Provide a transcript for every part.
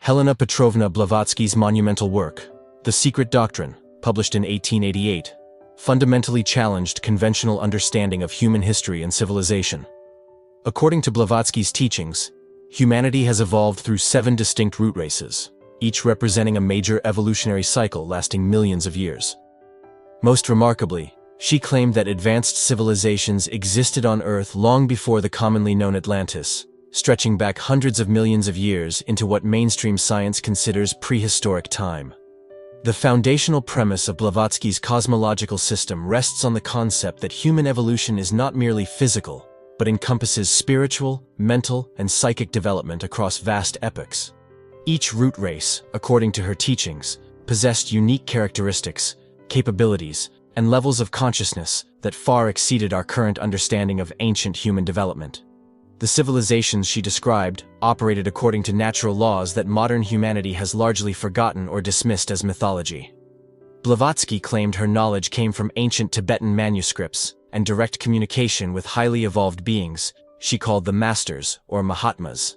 Helena Petrovna Blavatsky's monumental work, The Secret Doctrine, published in 1888, fundamentally challenged conventional understanding of human history and civilization. According to Blavatsky's teachings, humanity has evolved through 7 distinct root races, each representing a major evolutionary cycle lasting millions of years. Most remarkably, she claimed that advanced civilizations existed on Earth long before the commonly known Atlantis, stretching back hundreds of millions of years into what mainstream science considers prehistoric time. The foundational premise of Blavatsky's cosmological system rests on the concept that human evolution is not merely physical, but encompasses spiritual, mental, and psychic development across vast epochs. Each root race, according to her teachings, possessed unique characteristics, capabilities, and levels of consciousness that far exceeded our current understanding of ancient human development. The civilizations she described operated according to natural laws that modern humanity has largely forgotten or dismissed as mythology. Blavatsky claimed her knowledge came from ancient Tibetan manuscripts and direct communication with highly evolved beings she called the Masters or Mahatmas.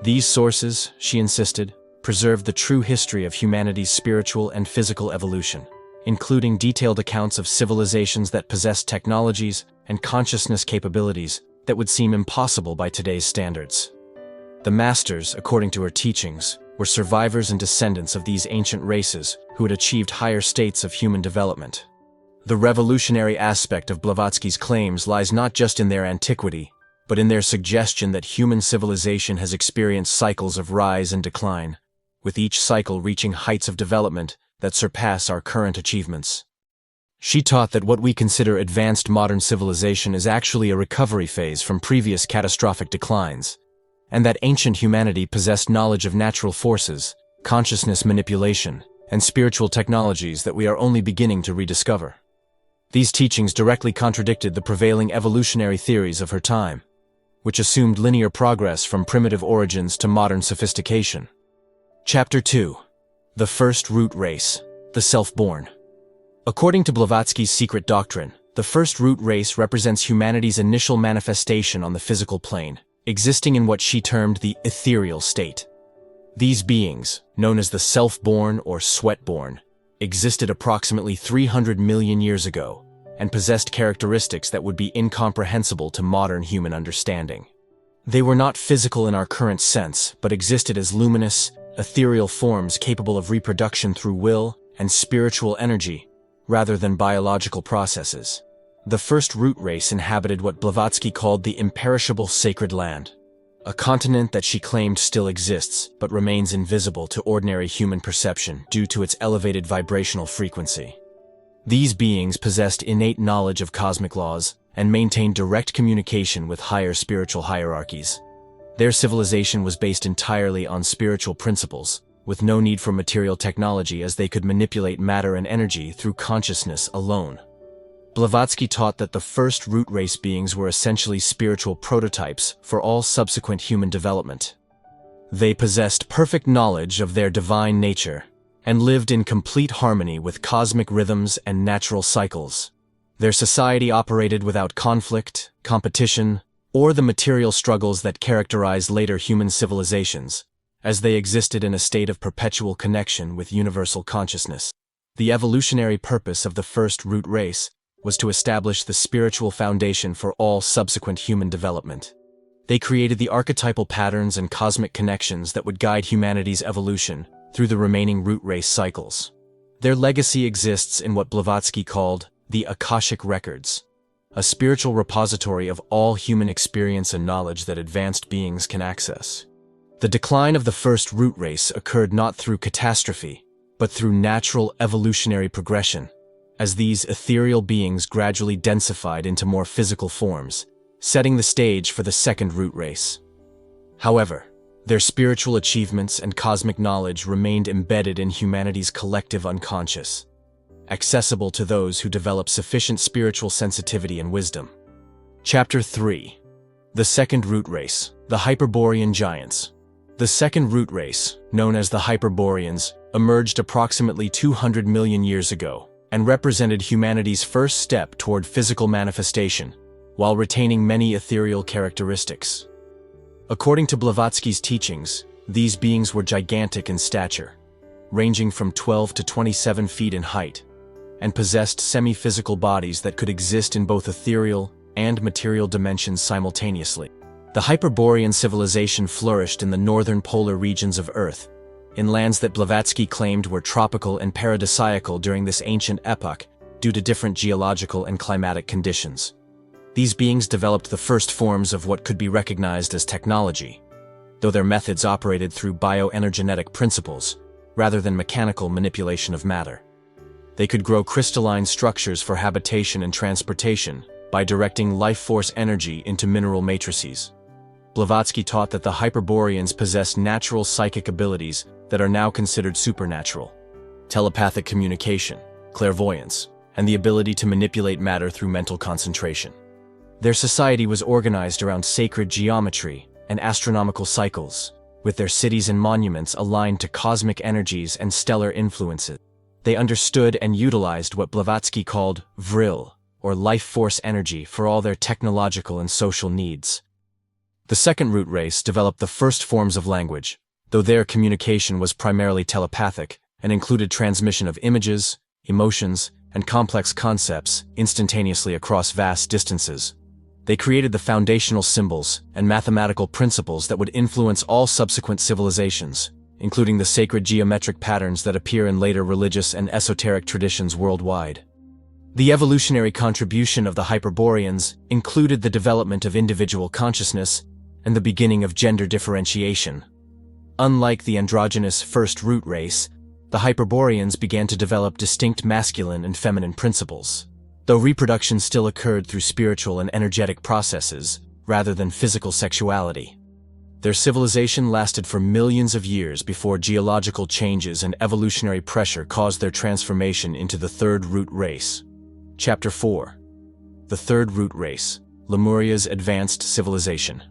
These sources, she insisted, preserved the true history of humanity's spiritual and physical evolution, including detailed accounts of civilizations that possessed technologies and consciousness capabilities that would seem impossible by today's standards. The Masters, according to her teachings, were survivors and descendants of these ancient races who had achieved higher states of human development. The revolutionary aspect of Blavatsky's claims lies not just in their antiquity, but in their suggestion that human civilization has experienced cycles of rise and decline, with each cycle reaching heights of development that surpass our current achievements. She taught that what we consider advanced modern civilization is actually a recovery phase from previous catastrophic declines, and that ancient humanity possessed knowledge of natural forces, consciousness manipulation, and spiritual technologies that we are only beginning to rediscover. These teachings directly contradicted the prevailing evolutionary theories of her time, which assumed linear progress from primitive origins to modern sophistication. Chapter 2. The First Root Race, the Self-Born. According to Blavatsky's Secret Doctrine, the first root race represents humanity's initial manifestation on the physical plane, existing in what she termed the ethereal state. These beings, known as the self-born or sweat-born, existed approximately 300 million years ago and possessed characteristics that would be incomprehensible to modern human understanding. They were not physical in our current sense, but existed as luminous, ethereal forms capable of reproduction through will and spiritual energy, rather than biological processes. The first root race inhabited what Blavatsky called the imperishable sacred land, a continent that she claimed still exists but remains invisible to ordinary human perception due to its elevated vibrational frequency. These beings possessed innate knowledge of cosmic laws and maintained direct communication with higher spiritual hierarchies. Their civilization was based entirely on spiritual principles, with no need for material technology as they could manipulate matter and energy through consciousness alone. Blavatsky taught that the first root race beings were essentially spiritual prototypes for all subsequent human development. They possessed perfect knowledge of their divine nature and lived in complete harmony with cosmic rhythms and natural cycles. Their society operated without conflict, competition, or the material struggles that characterize later human civilizations, as they existed in a state of perpetual connection with universal consciousness. The evolutionary purpose of the first root race was to establish the spiritual foundation for all subsequent human development. They created the archetypal patterns and cosmic connections that would guide humanity's evolution through the remaining root race cycles. Their legacy exists in what Blavatsky called the Akashic Records, a spiritual repository of all human experience and knowledge that advanced beings can access. The decline of the first root race occurred not through catastrophe, but through natural evolutionary progression, as these ethereal beings gradually densified into more physical forms, setting the stage for the second root race. However, their spiritual achievements and cosmic knowledge remained embedded in humanity's collective unconscious, accessible to those who develop sufficient spiritual sensitivity and wisdom. Chapter 3. The Second Root Race, the Hyperborean Giants. The second root race, known as the Hyperboreans, emerged approximately 200 million years ago and represented humanity's first step toward physical manifestation, while retaining many ethereal characteristics. According to Blavatsky's teachings, These beings were gigantic in stature, ranging from 12 to 27 feet in height, and possessed semi-physical bodies that could exist in both ethereal and material dimensions simultaneously. The Hyperborean civilization flourished in the northern polar regions of Earth, in lands that Blavatsky claimed were tropical and paradisiacal during this ancient epoch due to different geological and climatic conditions. These beings developed the first forms of what could be recognized as technology, though their methods operated through bioenergetic principles rather than mechanical manipulation of matter. They could grow crystalline structures for habitation and transportation by directing life force energy into mineral matrices. Blavatsky taught that the Hyperboreans possessed natural psychic abilities that are now considered supernatural: telepathic communication, clairvoyance, and the ability to manipulate matter through mental concentration. Their society was organized around sacred geometry and astronomical cycles, with their cities and monuments aligned to cosmic energies and stellar influences. They understood and utilized what Blavatsky called vril, or life force energy, for all their technological and social needs. The second root race developed the first forms of language, though their communication was primarily telepathic and included transmission of images, emotions, and complex concepts instantaneously across vast distances. They created the foundational symbols and mathematical principles that would influence all subsequent civilizations, including the sacred geometric patterns that appear in later religious and esoteric traditions worldwide. The evolutionary contribution of the Hyperboreans included the development of individual consciousness and the beginning of gender differentiation. Unlike the androgynous first root race, the Hyperboreans began to develop distinct masculine and feminine principles, though reproduction still occurred through spiritual and energetic processes rather than physical sexuality. Their civilization lasted for millions of years before geological changes and evolutionary pressure caused their transformation into the third root race. Chapter 4. The Third Root Race, Lemuria's Advanced Civilization.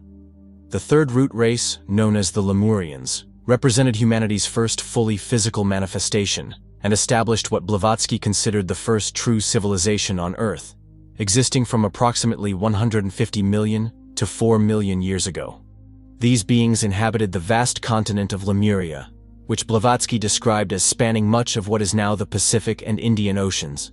The third root race, known as the Lemurians, represented humanity's first fully physical manifestation and established what Blavatsky considered the first true civilization on Earth, existing from approximately 150 million to 4 million years ago. These beings inhabited the vast continent of Lemuria, which Blavatsky described as spanning much of what is now the Pacific and Indian Oceans,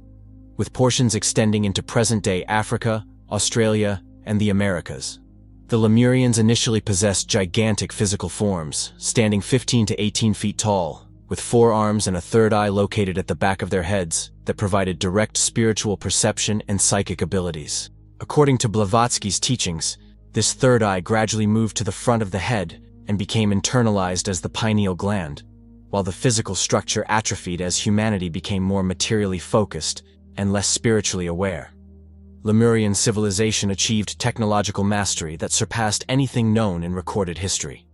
with portions extending into present-day Africa, Australia, and the Americas. The Lemurians initially possessed gigantic physical forms, standing 15 to 18 feet tall, with 4 arms and a third eye located at the back of their heads that provided direct spiritual perception and psychic abilities. According to Blavatsky's teachings, this third eye gradually moved to the front of the head and became internalized as the pineal gland, while the physical structure atrophied as humanity became more materially focused and less spiritually aware. Lemurian civilization achieved technological mastery that surpassed anything known in recorded history.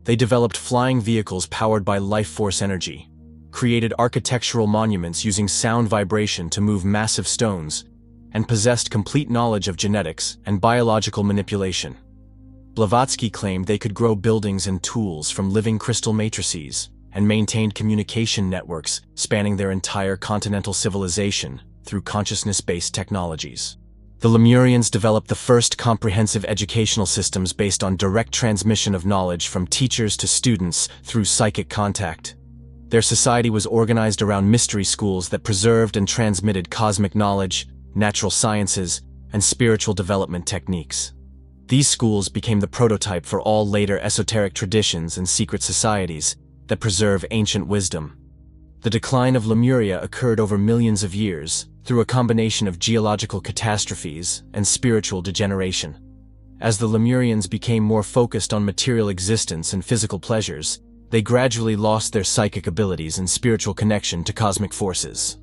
They developed flying vehicles powered by life force energy, created architectural monuments using sound vibration to move massive stones, and possessed complete knowledge of genetics and biological manipulation. Blavatsky claimed they could grow buildings and tools from living crystal matrices and maintained communication networks spanning their entire continental civilization through consciousness-based technologies. The Lemurians developed the first comprehensive educational systems based on direct transmission of knowledge from teachers to students through psychic contact. Their society was organized around mystery schools that preserved and transmitted cosmic knowledge, natural sciences, and spiritual development techniques. These schools became the prototype for all later esoteric traditions and secret societies that preserve ancient wisdom. The decline of Lemuria occurred over millions of years through a combination of geological catastrophes and spiritual degeneration. As the Lemurians became more focused on material existence and physical pleasures, they gradually lost their psychic abilities and spiritual connection to cosmic forces.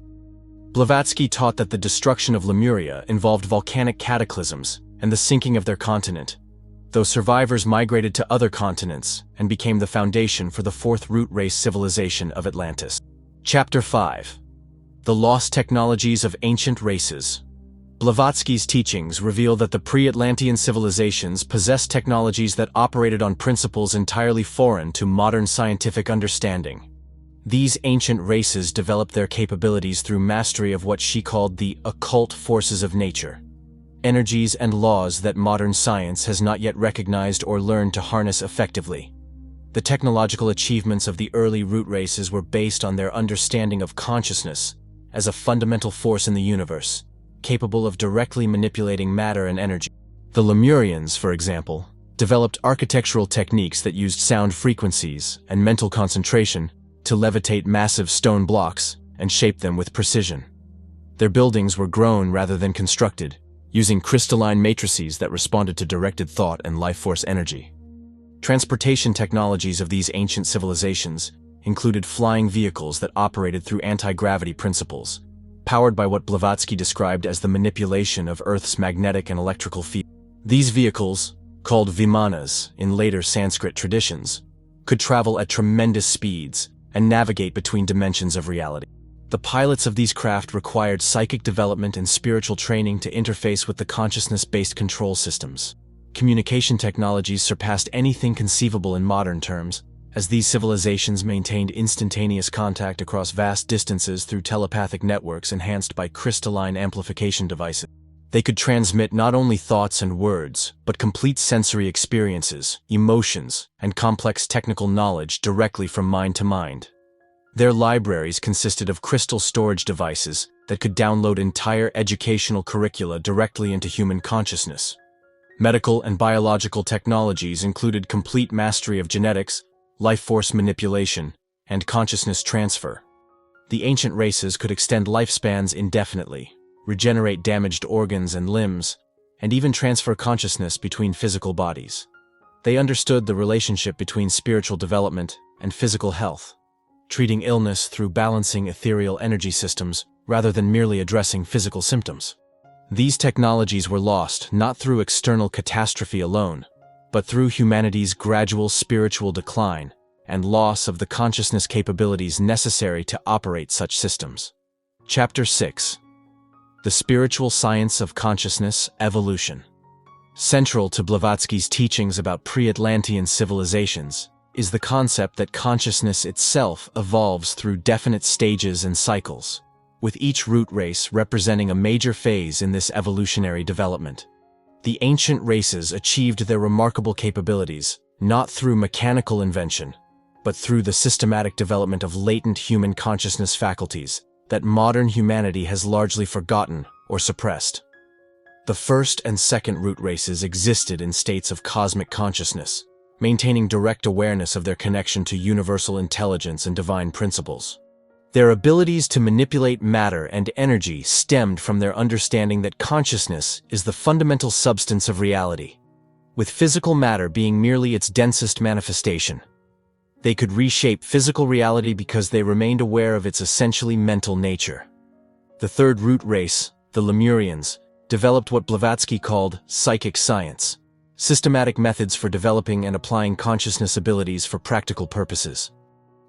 Blavatsky taught that the destruction of Lemuria involved volcanic cataclysms and the sinking of their continent, though survivors migrated to other continents and became the foundation for the fourth root race civilization of Atlantis. Chapter 5. The Lost Technologies of Ancient Races. Blavatsky's teachings reveal that the pre-Atlantean civilizations possessed technologies that operated on principles entirely foreign to modern scientific understanding. These ancient races developed their capabilities through mastery of what she called the occult forces of nature, energies and laws that modern science has not yet recognized or learned to harness effectively. The technological achievements of the early root races were based on their understanding of consciousness as a fundamental force in the universe, capable of directly manipulating matter and energy. The Lemurians, for example, developed architectural techniques that used sound frequencies and mental concentration to levitate massive stone blocks and shape them with precision. Their buildings were grown rather than constructed, using crystalline matrices that responded to directed thought and life force energy. Transportation technologies of these ancient civilizations included flying vehicles that operated through anti-gravity principles, powered by what Blavatsky described as the manipulation of Earth's magnetic and electrical field. These vehicles, called vimanas in later Sanskrit traditions, could travel at tremendous speeds and navigate between dimensions of reality. The pilots of these craft required psychic development and spiritual training to interface with the consciousness-based control systems. Communication technologies surpassed anything conceivable in modern terms, as these civilizations maintained instantaneous contact across vast distances through telepathic networks enhanced by crystalline amplification devices. They could transmit not only thoughts and words, but complete sensory experiences, emotions, and complex technical knowledge directly from mind to mind. Their libraries consisted of crystal storage devices that could download entire educational curricula directly into human consciousness. Medical and biological technologies included complete mastery of genetics, life force manipulation, and consciousness transfer. The ancient races could extend lifespans indefinitely, regenerate damaged organs and limbs, and even transfer consciousness between physical bodies. They understood the relationship between spiritual development and physical health, treating illness through balancing ethereal energy systems rather than merely addressing physical symptoms. These technologies were lost not through external catastrophe alone, but through humanity's gradual spiritual decline and loss of the consciousness capabilities necessary to operate such systems. Chapter 6. The Spiritual Science of Consciousness Evolution. Central to Blavatsky's teachings about pre-Atlantean civilizations is the concept that consciousness itself evolves through definite stages and cycles, with each root race representing a major phase in this evolutionary development. The ancient races achieved their remarkable capabilities not through mechanical invention, but through the systematic development of latent human consciousness faculties that modern humanity has largely forgotten or suppressed. The first and second root races existed in states of cosmic consciousness, maintaining direct awareness of their connection to universal intelligence and divine principles. Their abilities to manipulate matter and energy stemmed from their understanding that consciousness is the fundamental substance of reality, with physical matter being merely its densest manifestation. They could reshape physical reality because they remained aware of its essentially mental nature. The third root race, the Lemurians, developed what Blavatsky called psychic science, systematic methods for developing and applying consciousness abilities for practical purposes.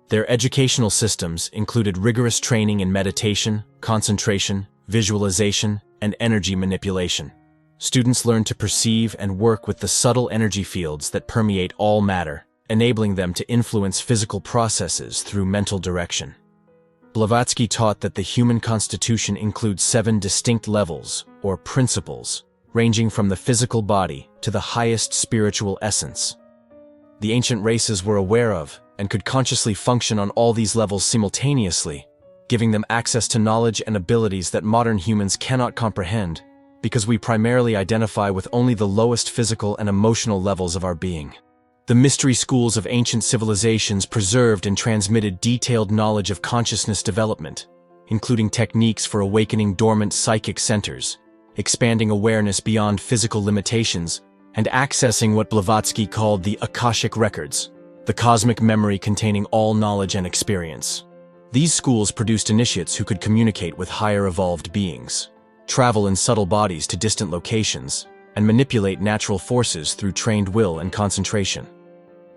Their educational systems included rigorous training in meditation, concentration, visualization, and energy manipulation. Students learned to perceive and work with the subtle energy fields that permeate all matter, enabling them to influence physical processes through mental direction. Blavatsky taught that the human constitution includes 7 distinct levels, or principles, ranging from the physical body to the highest spiritual essence. The ancient races were aware of and could consciously function on all these levels simultaneously, giving them access to knowledge and abilities that modern humans cannot comprehend because we primarily identify with only the lowest physical and emotional levels of our being. The mystery schools of ancient civilizations preserved and transmitted detailed knowledge of consciousness development, including techniques for awakening dormant psychic centers, expanding awareness beyond physical limitations, and accessing what Blavatsky called the Akashic Records, the cosmic memory containing all knowledge and experience. These schools produced initiates who could communicate with higher evolved beings, travel in subtle bodies to distant locations, and manipulate natural forces through trained will and concentration.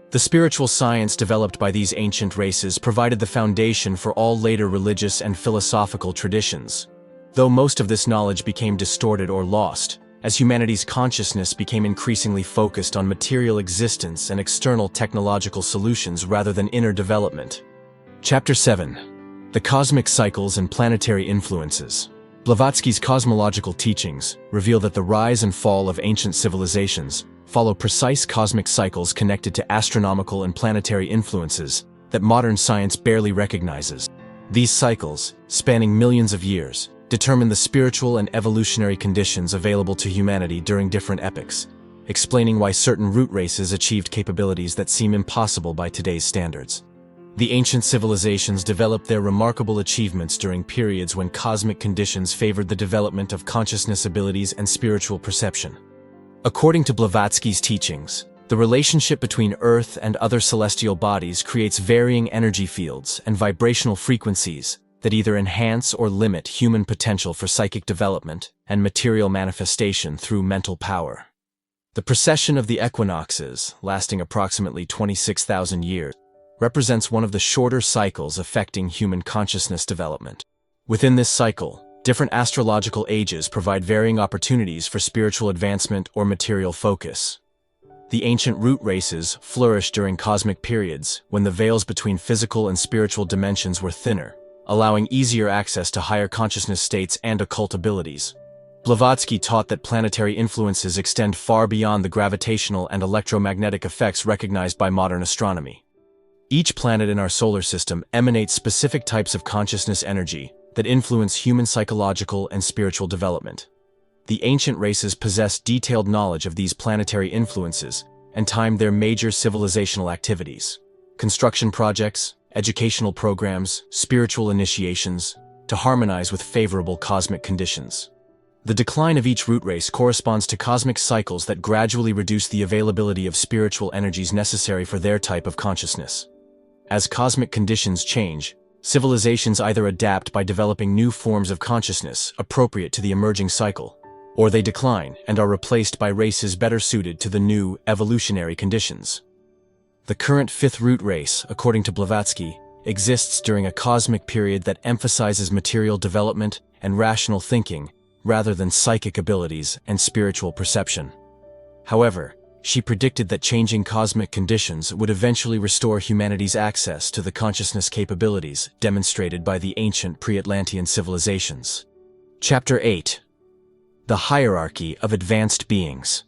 The spiritual science developed by these ancient races provided the foundation for all later religious and philosophical traditions, though most of this knowledge became distorted or lost, as humanity's consciousness became increasingly focused on material existence and external technological solutions rather than inner development. Chapter 7. The Cosmic Cycles and Planetary Influences. Blavatsky's cosmological teachings reveal that the rise and fall of ancient civilizations follow precise cosmic cycles connected to astronomical and planetary influences that modern science barely recognizes. These cycles, spanning millions of years, determine the spiritual and evolutionary conditions available to humanity during different epochs, explaining why certain root races achieved capabilities that seem impossible by today's standards. The ancient civilizations developed their remarkable achievements during periods when cosmic conditions favored the development of consciousness abilities and spiritual perception. According to Blavatsky's teachings, the relationship between Earth and other celestial bodies creates varying energy fields and vibrational frequencies that either enhance or limit human potential for psychic development and material manifestation through mental power. The precession of the equinoxes, lasting approximately 26,000 years, represents one of the shorter cycles affecting human consciousness development. Within this cycle, different astrological ages provide varying opportunities for spiritual advancement or material focus. The ancient root races flourished during cosmic periods when the veils between physical and spiritual dimensions were thinner, allowing easier access to higher consciousness states and occult abilities. Blavatsky taught that planetary influences extend far beyond the gravitational and electromagnetic effects recognized by modern astronomy. Each planet in our solar system emanates specific types of consciousness energy that influence human psychological and spiritual development. The ancient races possessed detailed knowledge of these planetary influences and timed their major civilizational activities, construction projects, educational programs, spiritual initiations, to harmonize with favorable cosmic conditions. The decline of each root race corresponds to cosmic cycles that gradually reduce the availability of spiritual energies necessary for their type of consciousness. As cosmic conditions change, civilizations either adapt by developing new forms of consciousness appropriate to the emerging cycle, or they decline and are replaced by races better suited to the new evolutionary conditions. The current fifth root race, according to Blavatsky, exists during a cosmic period that emphasizes material development and rational thinking rather than psychic abilities and spiritual perception. However, she predicted that changing cosmic conditions would eventually restore humanity's access to the consciousness capabilities demonstrated by the ancient pre-Atlantean civilizations. Chapter 8. The Hierarchy of Advanced Beings.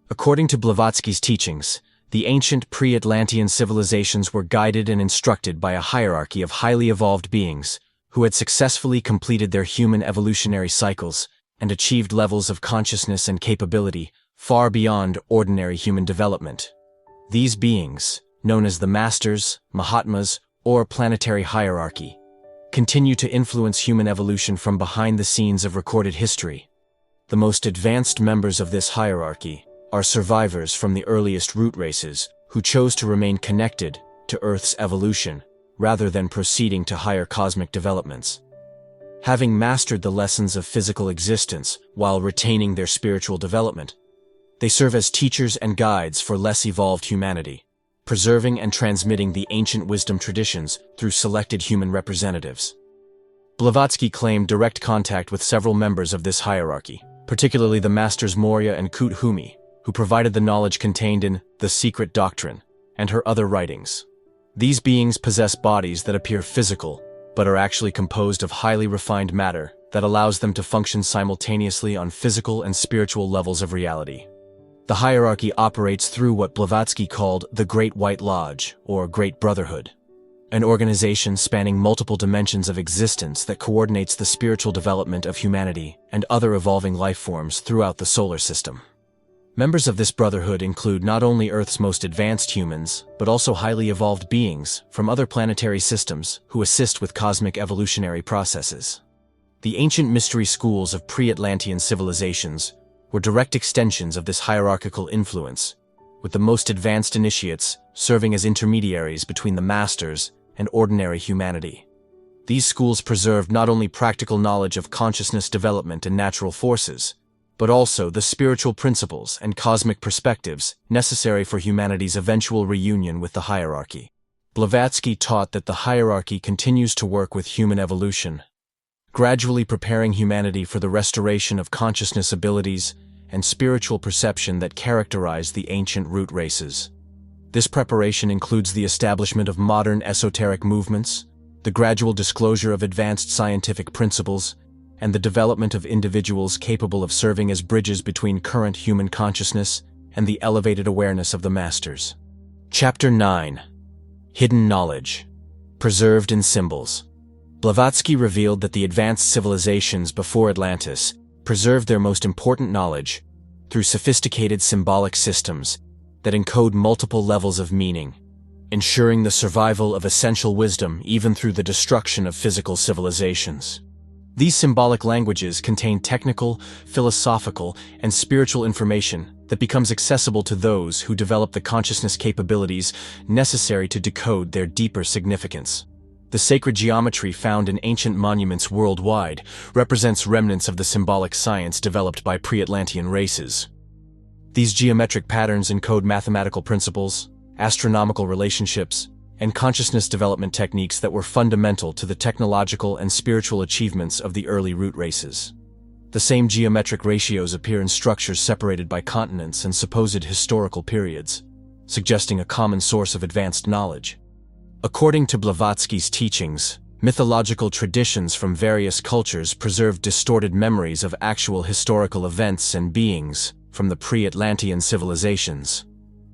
According to Blavatsky's teachings, the ancient pre-Atlantean civilizations were guided and instructed by a hierarchy of highly evolved beings who had successfully completed their human evolutionary cycles and achieved levels of consciousness and capability far beyond ordinary human development. These beings, known as the Masters, Mahatmas, or planetary hierarchy, continue to influence human evolution from behind the scenes of recorded history. The most advanced members of this hierarchy are survivors from the earliest root races who chose to remain connected to Earth's evolution rather than proceeding to higher cosmic developments. Having mastered the lessons of physical existence while retaining their spiritual development, they serve as teachers and guides for less evolved humanity, preserving and transmitting the ancient wisdom traditions through selected human representatives. Blavatsky claimed direct contact with several members of this hierarchy, particularly the Masters Moria and Kut Humi, who provided the knowledge contained in the Secret Doctrine and her other writings. These beings possess bodies that appear physical, but are actually composed of highly refined matter that allows them to function simultaneously on physical and spiritual levels of reality. The hierarchy operates through what Blavatsky called the Great White Lodge, or Great Brotherhood, an organization spanning multiple dimensions of existence that coordinates the spiritual development of humanity and other evolving life forms throughout the solar system. Members of this brotherhood include not only Earth's most advanced humans, but also highly evolved beings from other planetary systems who assist with cosmic evolutionary processes. The ancient mystery schools of pre-Atlantean civilizations were direct extensions of this hierarchical influence, with the most advanced initiates serving as intermediaries between the masters and ordinary humanity. These schools preserved not only practical knowledge of consciousness development and natural forces, but also the spiritual principles and cosmic perspectives necessary for humanity's eventual reunion with the hierarchy. Blavatsky taught that the hierarchy continues to work with human evolution, gradually preparing humanity for the restoration of consciousness abilities and spiritual perception that characterize the ancient root races. This preparation includes the establishment of modern esoteric movements, the gradual disclosure of advanced scientific principles, and the development of individuals capable of serving as bridges between current human consciousness and the elevated awareness of the masters. Chapter 9. Hidden Knowledge. Preserved in Symbols. Blavatsky revealed that the advanced civilizations before Atlantis preserved their most important knowledge through sophisticated symbolic systems that encode multiple levels of meaning, ensuring the survival of essential wisdom even through the destruction of physical civilizations. These symbolic languages contain technical, philosophical, and spiritual information that becomes accessible to those who develop the consciousness capabilities necessary to decode their deeper significance. The sacred geometry found in ancient monuments worldwide represents remnants of the symbolic science developed by pre-Atlantean races. These geometric patterns encode mathematical principles, astronomical relationships, and consciousness development techniques that were fundamental to the technological and spiritual achievements of the early root races. The same geometric ratios appear in structures separated by continents and supposed historical periods, suggesting a common source of advanced knowledge. According to Blavatsky's teachings, mythological traditions from various cultures preserve distorted memories of actual historical events and beings from the pre-Atlantean civilizations.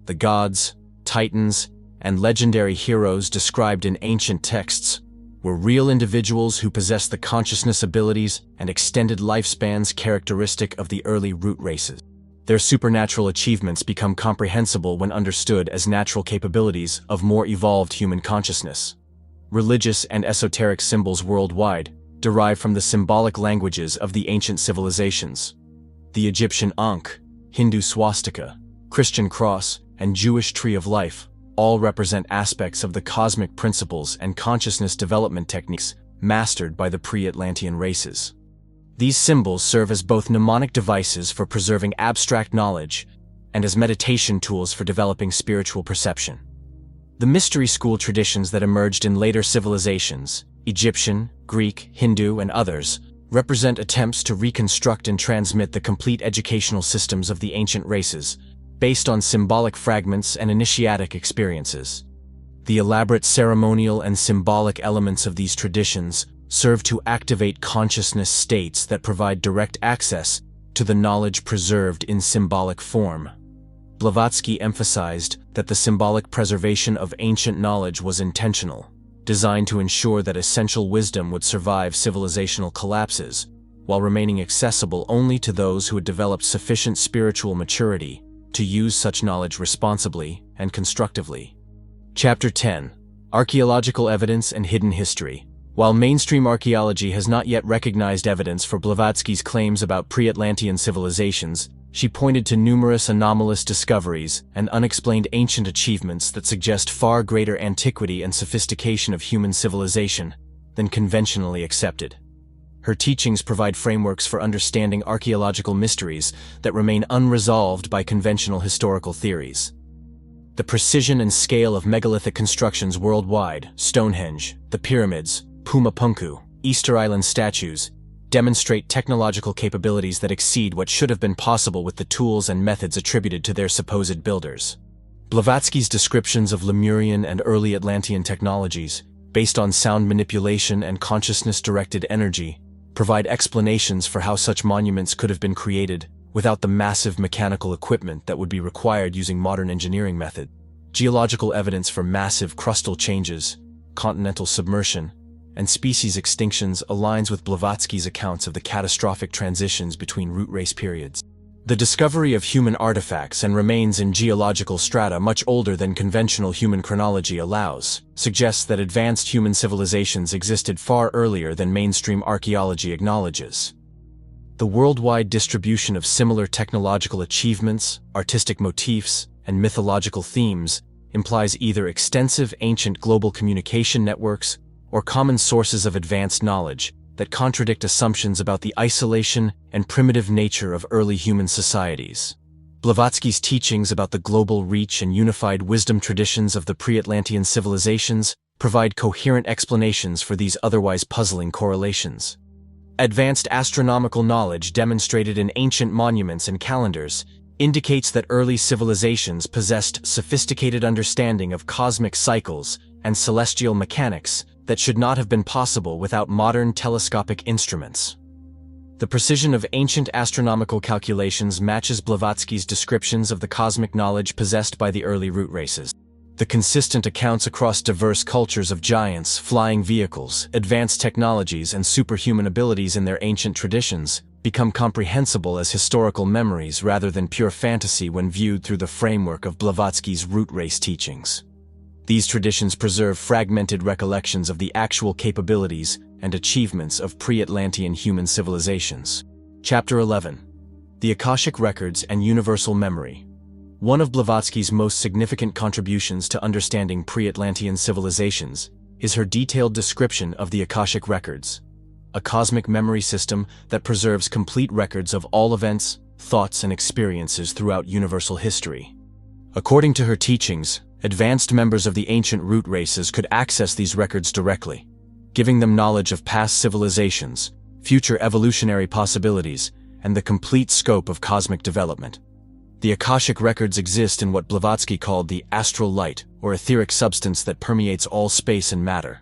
The gods, titans, and legendary heroes described in ancient texts were real individuals who possessed the consciousness abilities and extended lifespans characteristic of the early root races. Their supernatural achievements become comprehensible when understood as natural capabilities of more evolved human consciousness. Religious and esoteric symbols worldwide derive from the symbolic languages of the ancient civilizations. The Egyptian Ankh, Hindu swastika, Christian cross, and Jewish tree of life all represent aspects of the cosmic principles and consciousness development techniques mastered by the pre-Atlantean races. These symbols serve as both mnemonic devices for preserving abstract knowledge and as meditation tools for developing spiritual perception. The mystery school traditions that emerged in later civilizations, Egyptian, Greek, Hindu, and others, represent attempts to reconstruct and transmit the complete educational systems of the ancient races, based on symbolic fragments and initiatic experiences. The elaborate ceremonial and symbolic elements of these traditions serve to activate consciousness states that provide direct access to the knowledge preserved in symbolic form. Blavatsky emphasized that the symbolic preservation of ancient knowledge was intentional, designed to ensure that essential wisdom would survive civilizational collapses, while remaining accessible only to those who had developed sufficient spiritual maturity to use such knowledge responsibly and constructively. Chapter 10. Archaeological Evidence and Hidden History. While mainstream archaeology has not yet recognized evidence for Blavatsky's claims about pre-Atlantean civilizations, she pointed to numerous anomalous discoveries and unexplained ancient achievements that suggest far greater antiquity and sophistication of human civilization than conventionally accepted. Her teachings provide frameworks for understanding archaeological mysteries that remain unresolved by conventional historical theories. The precision and scale of megalithic constructions worldwide, Stonehenge, the pyramids, Pumapunku, Easter Island statues, demonstrate technological capabilities that exceed what should have been possible with the tools and methods attributed to their supposed builders. Blavatsky's descriptions of Lemurian and early Atlantean technologies, based on sound manipulation and consciousness-directed energy, provide explanations for how such monuments could have been created without the massive mechanical equipment that would be required using modern engineering methods. Geological evidence for massive crustal changes, continental submersion, and species extinctions aligns with Blavatsky's accounts of the catastrophic transitions between root race periods. The discovery of human artifacts and remains in geological strata much older than conventional human chronology allows suggests that advanced human civilizations existed far earlier than mainstream archaeology acknowledges. The worldwide distribution of similar technological achievements, artistic motifs, and mythological themes implies either extensive ancient global communication networks or common sources of advanced knowledge that contradict assumptions about the isolation and primitive nature of early human societies. Blavatsky's teachings about the global reach and unified wisdom traditions of the pre-Atlantean civilizations provide coherent explanations for these otherwise puzzling correlations. Advanced astronomical knowledge demonstrated in ancient monuments and calendars indicates that early civilizations possessed sophisticated understanding of cosmic cycles and celestial mechanics that should not have been possible without modern telescopic instruments. The precision of ancient astronomical calculations matches Blavatsky's descriptions of the cosmic knowledge possessed by the early root races. The consistent accounts across diverse cultures of giants, flying vehicles, advanced technologies, and superhuman abilities in their ancient traditions become comprehensible as historical memories rather than pure fantasy when viewed through the framework of Blavatsky's root race teachings. These traditions preserve fragmented recollections of the actual capabilities and achievements of pre-Atlantean human civilizations. Chapter 11. The Akashic Records and Universal Memory. One of Blavatsky's most significant contributions to understanding pre-Atlantean civilizations is her detailed description of the Akashic Records, a cosmic memory system that preserves complete records of all events, thoughts, and experiences throughout universal history. According to her teachings, advanced members of the ancient root races could access these records directly, giving them knowledge of past civilizations, future evolutionary possibilities, and the complete scope of cosmic development. The Akashic Records exist in what Blavatsky called the astral light, or etheric substance that permeates all space and matter.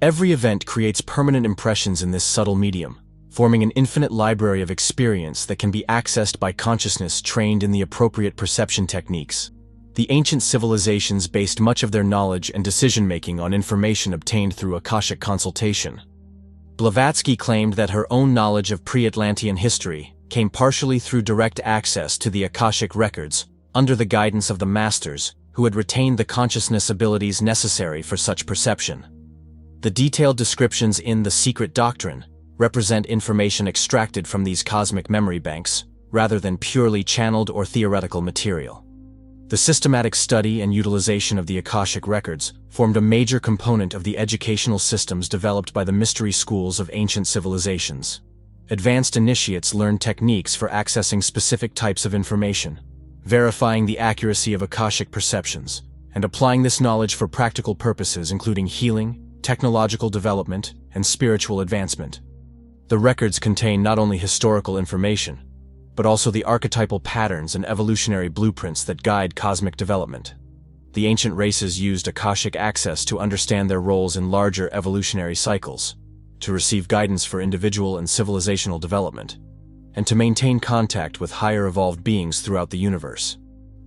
Every event creates permanent impressions in this subtle medium, forming an infinite library of experience that can be accessed by consciousness trained in the appropriate perception techniques. The ancient civilizations based much of their knowledge and decision-making on information obtained through Akashic consultation. Blavatsky claimed that her own knowledge of pre-Atlantean history came partially through direct access to the Akashic Records under the guidance of the masters who had retained the consciousness abilities necessary for such perception. The detailed descriptions in The Secret Doctrine represent information extracted from these cosmic memory banks, rather than purely channeled or theoretical material. The systematic study and utilization of the Akashic Records formed a major component of the educational systems developed by the mystery schools of ancient civilizations. Advanced initiates learned techniques for accessing specific types of information, verifying the accuracy of Akashic perceptions, and applying this knowledge for practical purposes including healing, technological development, and spiritual advancement. The records contain not only historical information, but also the archetypal patterns and evolutionary blueprints that guide cosmic development. The ancient races used Akashic access to understand their roles in larger evolutionary cycles, to receive guidance for individual and civilizational development, and to maintain contact with higher evolved beings throughout the universe.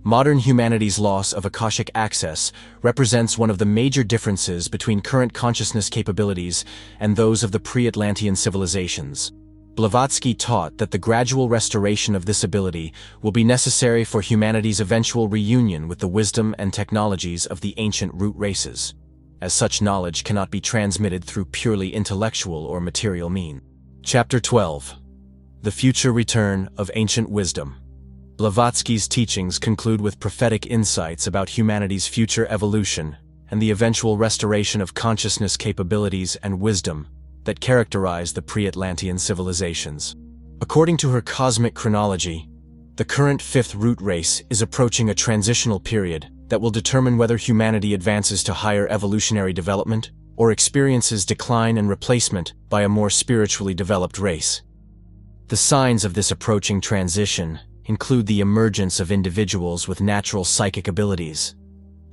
Modern humanity's loss of Akashic access represents one of the major differences between current consciousness capabilities and those of the pre-Atlantean civilizations. Blavatsky taught that the gradual restoration of this ability will be necessary for humanity's eventual reunion with the wisdom and technologies of the ancient root races, as such knowledge cannot be transmitted through purely intellectual or material means. Chapter 12. The Future Return of Ancient Wisdom. Blavatsky's teachings conclude with prophetic insights about humanity's future evolution and the eventual restoration of consciousness capabilities and wisdom that characterize the pre-Atlantean civilizations. According to her cosmic chronology, the current fifth root race is approaching a transitional period that will determine whether humanity advances to higher evolutionary development or experiences decline and replacement by a more spiritually developed race. The signs of this approaching transition include the emergence of individuals with natural psychic abilities,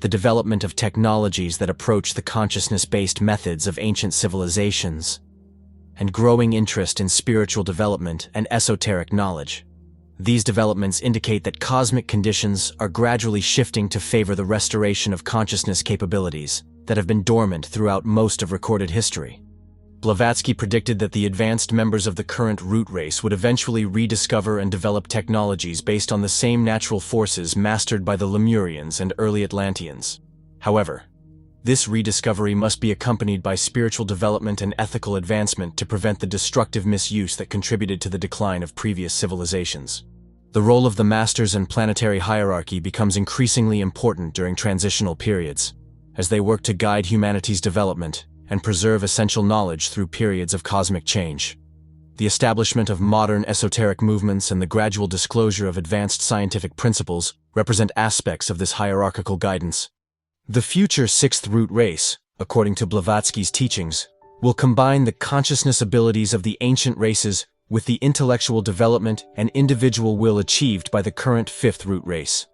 the development of technologies that approach the consciousness-based methods of ancient civilizations, and growing interest in spiritual development and esoteric knowledge. These developments indicate that cosmic conditions are gradually shifting to favor the restoration of consciousness capabilities that have been dormant throughout most of recorded history. Blavatsky predicted that the advanced members of the current root race would eventually rediscover and develop technologies based on the same natural forces mastered by the Lemurians and early Atlanteans. However, this rediscovery must be accompanied by spiritual development and ethical advancement to prevent the destructive misuse that contributed to the decline of previous civilizations. The role of the masters and planetary hierarchy becomes increasingly important during transitional periods, as they work to guide humanity's development and preserve essential knowledge through periods of cosmic change. The establishment of modern esoteric movements and the gradual disclosure of advanced scientific principles represent aspects of this hierarchical guidance. The future sixth root race, according to Blavatsky's teachings, will combine the consciousness abilities of the ancient races with the intellectual development and individual will achieved by the current fifth root race.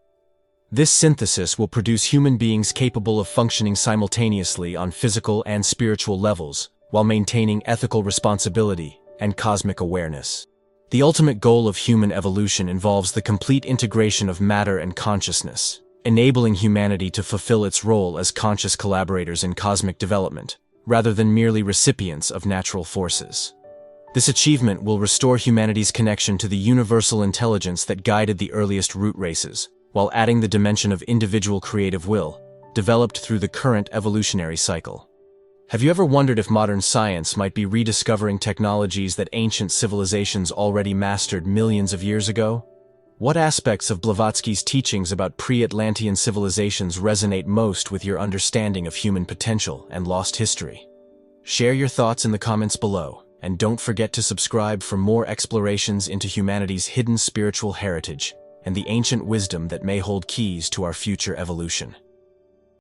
This synthesis will produce human beings capable of functioning simultaneously on physical and spiritual levels, while maintaining ethical responsibility and cosmic awareness. The ultimate goal of human evolution involves the complete integration of matter and consciousness, enabling humanity to fulfill its role as conscious collaborators in cosmic development, rather than merely recipients of natural forces. This achievement will restore humanity's connection to the universal intelligence that guided the earliest root races, while adding the dimension of individual creative will, developed through the current evolutionary cycle. Have you ever wondered if modern science might be rediscovering technologies that ancient civilizations already mastered millions of years ago? What aspects of Blavatsky's teachings about pre-Atlantean civilizations resonate most with your understanding of human potential and lost history? Share your thoughts in the comments below, and don't forget to subscribe for more explorations into humanity's hidden spiritual heritage and the ancient wisdom that may hold keys to our future evolution.